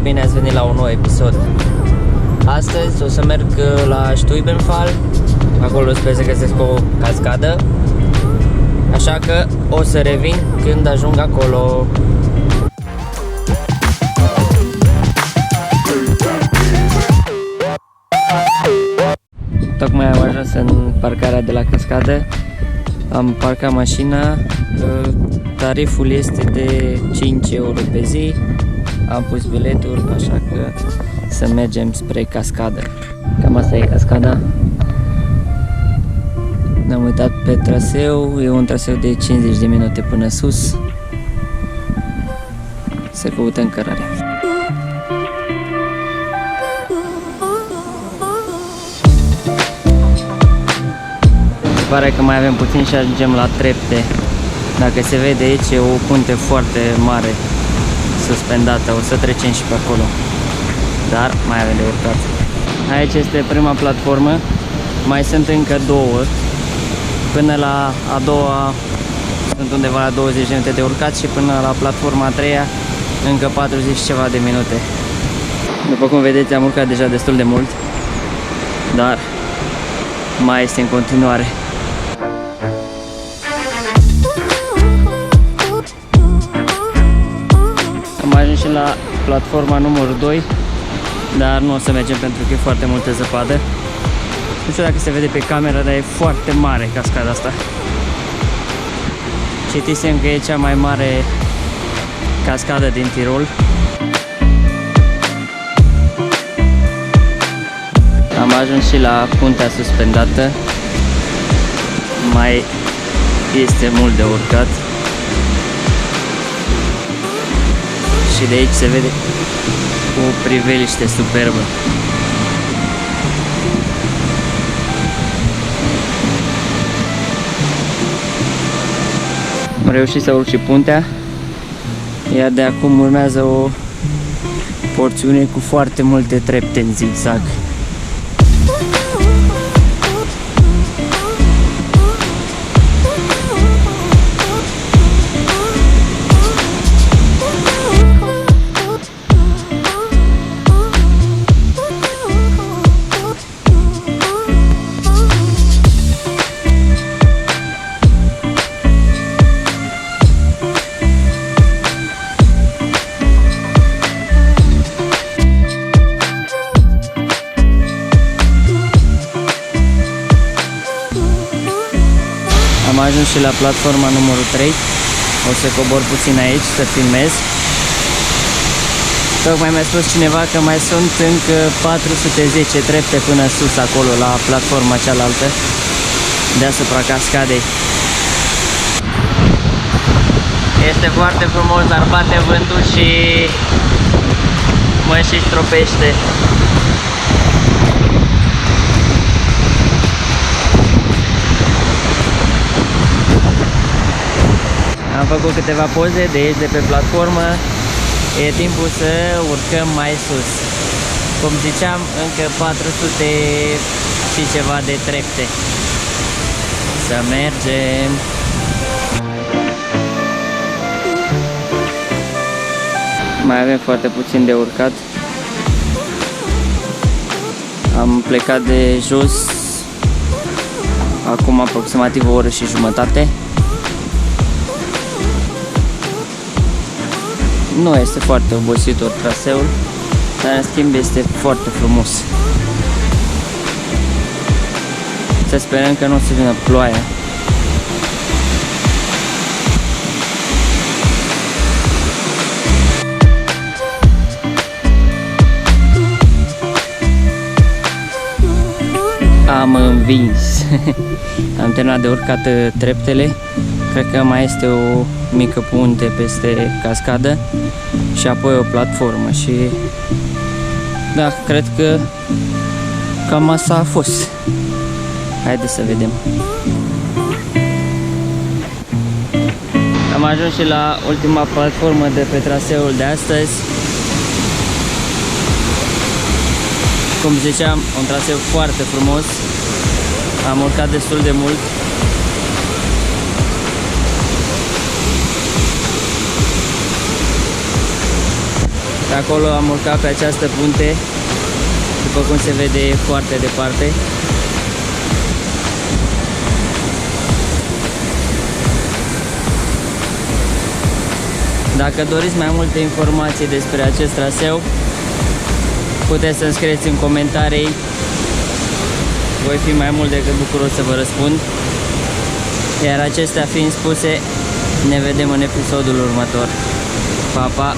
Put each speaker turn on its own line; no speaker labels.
bine ați venit la un nou episod. Astăzi o să merg la Stuybenfall. Acolo sper să găsesc o cascadă. Așa că o să revin când ajung acolo. Tocmai am ajuns în parcarea de la cascadă. Am parcat mașina. Tariful este de 5 euro pe zi. Am pus biletul, așa că să mergem spre cascadă. Cam asta e cascada. Ne-am uitat pe traseu. E un traseu de 50 de minute până sus. Să căutăm cărarea. Pare că mai avem puțin și ajungem la trepte. Dacă se vede aici e o punte foarte mare suspendată, o să trecem și pe acolo. Dar mai avem de urcat. Aici este prima platformă. Mai sunt încă două. Până la a doua sunt undeva la 20 de minute de urcat și până la platforma a treia încă 40 și ceva de minute. După cum vedeți, am urcat deja destul de mult, dar mai este în continuare. Am ajuns și la platforma numărul 2, dar nu o să mergem pentru că e foarte multă zăpadă. Nu știu dacă se vede pe camera, dar e foarte mare cascada asta. Citisem că e cea mai mare cascadă din Tirol. Am ajuns și la puntea suspendată. Mai este mult de urcat. Și de aici se vede o priveliște superbă. Am reușit să urc și puntea, iar de acum urmează o porțiune cu foarte multe trepte în zigzag. Am ajuns și la platforma numărul 3. O să cobor puțin aici să filmez. Tocmai mi-a spus cineva că mai sunt încă 410 trepte până sus acolo la platforma cealaltă deasupra cascadei. Este foarte frumos, dar bate vântul și mă și stropește. Am făcut câteva poze de aici, de pe platformă. E timpul să urcăm mai sus. Cum ziceam, încă 400 și ceva de trepte. Să mergem! Mai avem foarte puțin de urcat. Am plecat de jos acum aproximativ o oră și jumătate. Nu este foarte obositor traseul, dar în schimb este foarte frumos. Să sperăm că nu o să vină ploaia. Am învins. Am terminat de urcat treptele. Cred că mai este o mică punte peste cascadă și apoi o platformă și da, cred că cam asta a fost. Haideți să vedem. Am ajuns și la ultima platformă de pe traseul de astăzi. Cum ziceam, un traseu foarte frumos. Am urcat destul de mult. acolo am urcat pe această punte. După cum se vede, e foarte departe. Dacă doriți mai multe informații despre acest traseu, puteți să-mi scrieți în comentarii. Voi fi mai mult decât bucuros să vă răspund. Iar acestea fiind spuse, ne vedem în episodul următor. Pa, pa!